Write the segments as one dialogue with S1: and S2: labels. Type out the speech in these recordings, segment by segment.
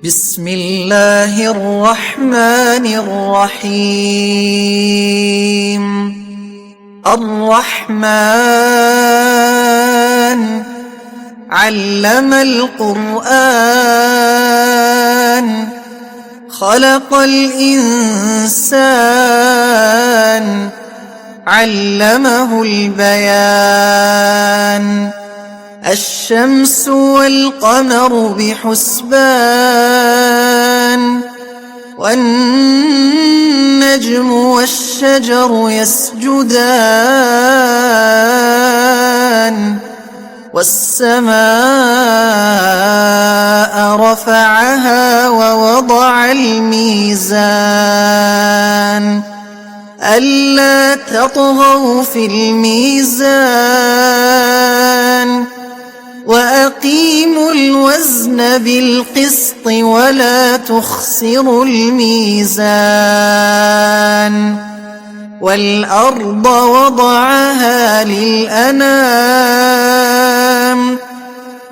S1: بسم الله الرحمن الرحيم. الرحمن علم القرآن خلق الإنسان علمه البيان. الشمس والقمر بحسبان والنجم والشجر يسجدان والسماء رفعها ووضع الميزان ألا تطغوا في الميزان وأقيموا الوزن بالقسط ولا تخسروا الميزان. والأرض وضعها للأنام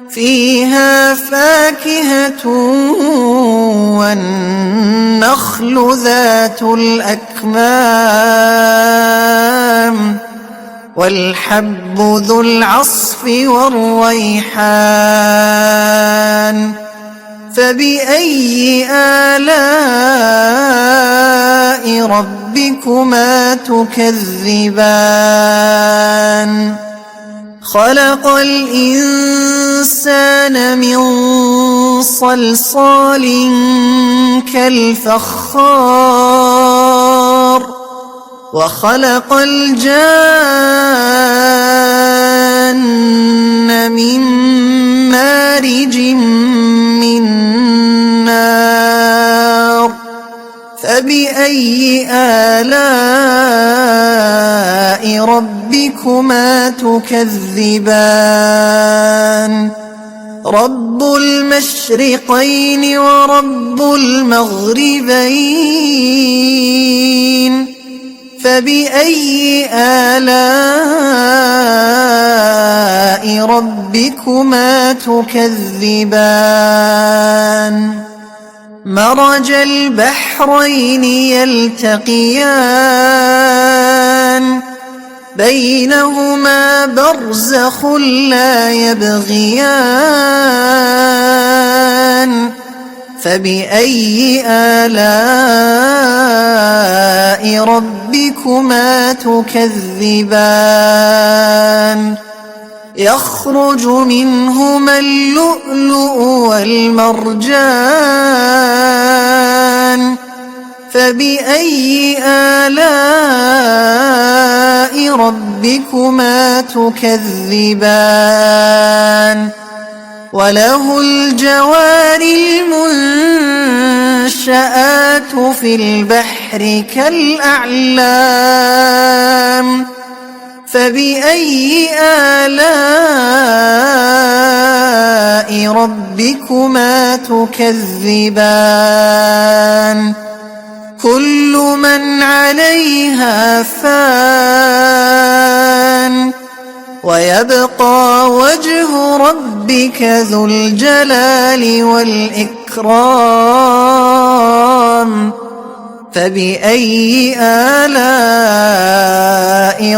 S1: فيها فاكهة والنخل ذات الأكمام والحب ذو العصف والريحان. فبأي آلاء ربكما تكذبان؟ خلق الإنسان من صلصال كالفخار وخلق الجان من مارج من نار. فبأي آلاء ربكما تكذبان؟ رب المشرقين ورب المغربين. فبأي آلاء ربكما تكذبان؟ مرج البحرين يلتقيان بينهما برزخ لا يبغيان. فبأي آلاء ربكما تكذبان؟ يخرج منهما اللؤلؤ والمرجان. فبأي آلاء ربكما تكذبان؟ وله الجوار المنشآت في البحر كالأعلام. فبأي آلاء ربكما تكذبان؟ كل من عليها فان ويبقى وجه ربك ذو الجلال والإكرام. فبأي آلاء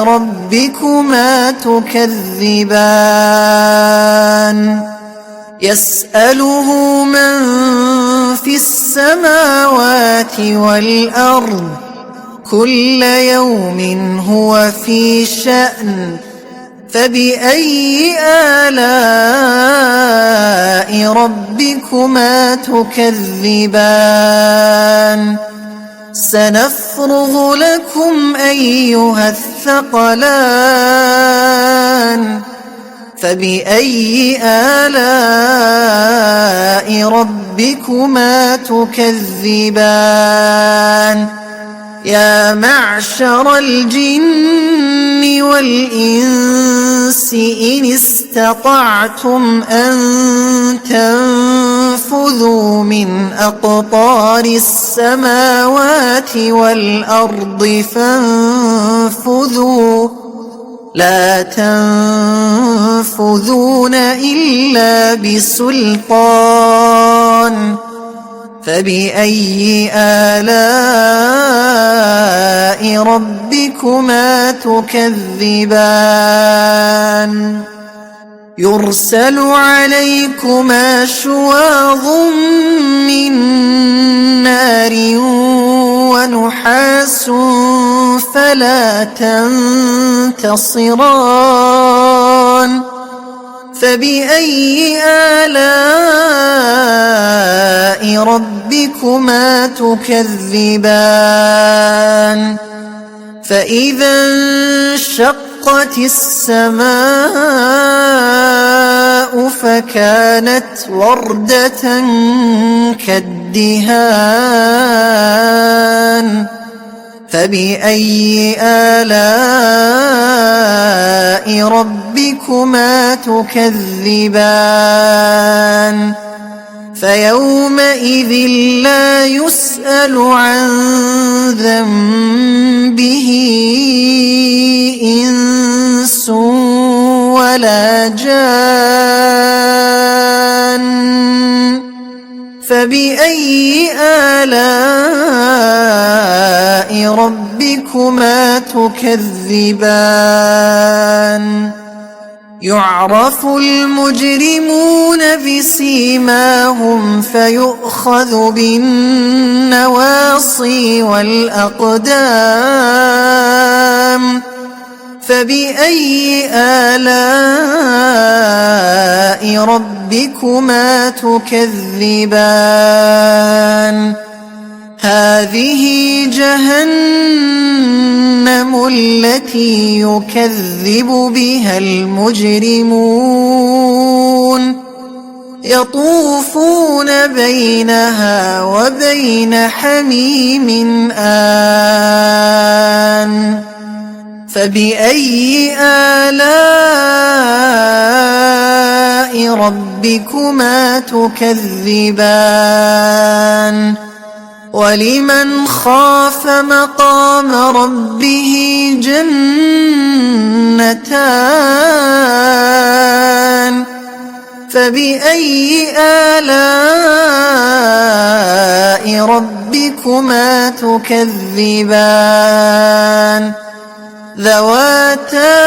S1: ربكما تكذبان؟ يسأله من في السماوات والأرض كل يوم هو في شأن. فبأي آلاء ربكما تكذبان؟ سنفرغ لكم أيها الثقلان. فبأي آلاء ربكما تكذبان؟ يا معشر الجن والإنس إن استطعتم أن تنفذوا من أقطار السماوات والأرض فانفذوا لا تنفذون إلا بسلطان فبأي آلاء ربكما تكذبان يرسل عليكما شواظ من نار ونحاس فلا تنتصران فبأي آلاء ربكما تكذبان فإذا انشقت السماء فكانت وردة كالدهان فبأي آلاء ربكما تكذبان فيومئذ لا يسأل عن ذنبه إنس ولا جان فبأي آلاء ربكما تكذبان يعرف المجرمون بسيماهم فيؤخذ بالنواصي والأقدام فبأي آلاء ربكما تكذبان هذه جهنم التي يكذب بها المجرمون يطوفون بينها وبين حميم آن فبأي آلاء ربكما تكذبان ولمن خاف مقام ربه جنتان فبأي آلاء ربكما تكذبان ذواتا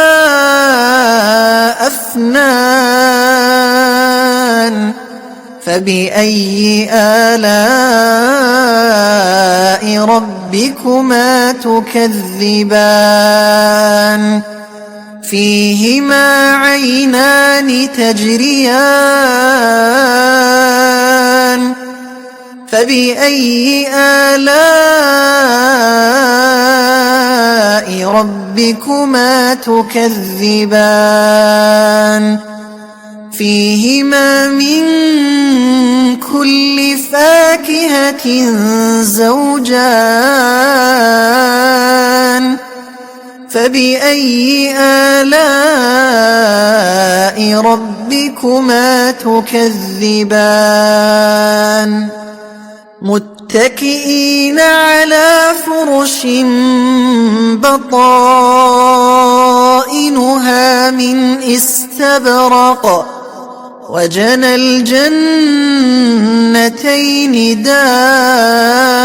S1: أفنان فبأي آلاء ربكما تكذبان فيهما عينان تجريان فبأي آلاء ربكما تكذبان فيهما من كل فاكهة زوجان فبأي آلاء ربكما تكذبان متكئين على فرش بطائنها من استبرق وجنى الجنتين دان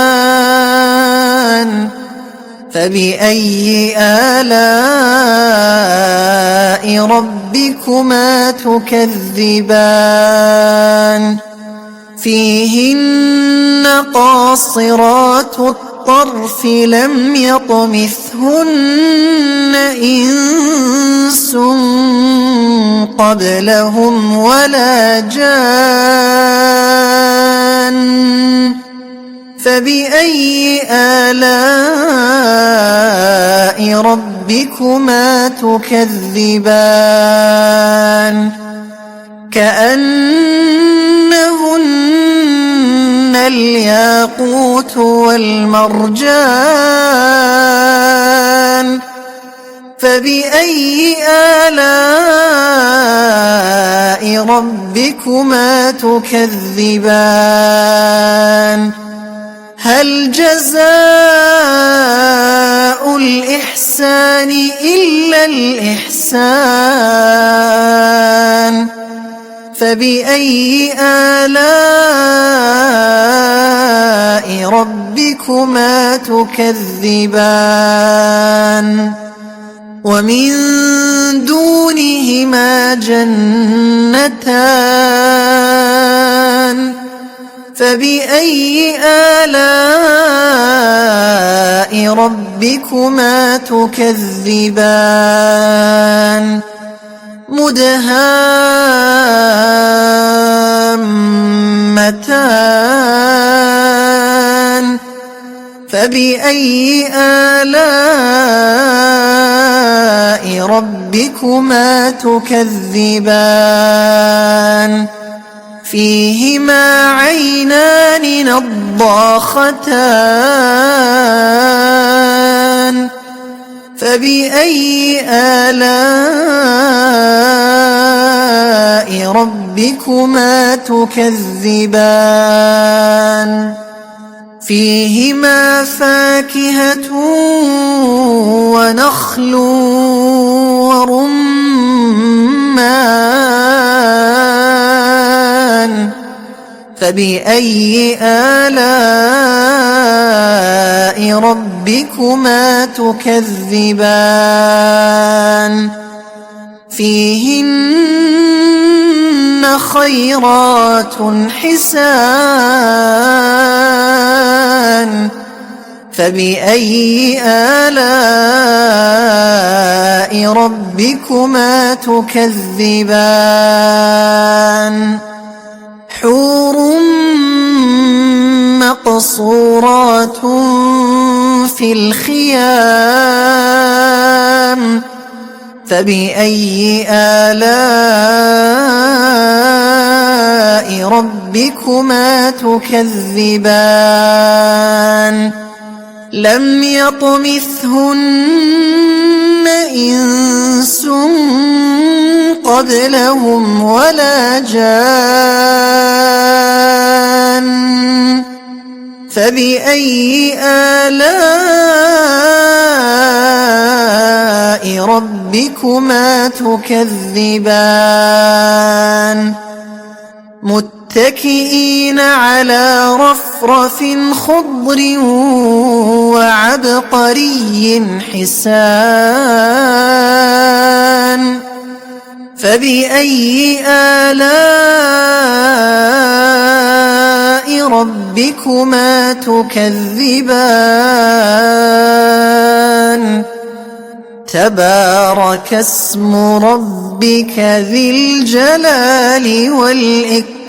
S1: فبأي آلاء ربكما تكذبان فيهن قاصرات الطرف لم يطمثهن إنس قبلهم ولا جان فبأي آلاء ربكما تكذبان كأنهن الياقوت والمرجان فبأي آلاء ربكما تكذبان هل جزاء الإحسان إلا الإحسان فبأي آلاء ربكما تكذبان ومن دونهما جنتان فبأي آلاء ربكما تكذبان مدهامتان فبأي آلاء ربكما تكذبان فيهما عينان نضاختان فبأي آلاء ربكما تكذبان فيهما فاكهة ونخل ورمان فبأي آلاء ربكما تكذبان فيهن خيرات حسان فبأي آلاء ربكما تكذبان حور مقصورات في الخيام فبأي آلاء ربكما تكذبان لم يطمثهن إنس قبلهم ولا جان فبأي آلاء ربكما تكذبان متكئين على رفرف خضر وعبقري حسان فبأي آلاء ربكما تكذبان تبارك اسم ربك ذي الجلال والإكرام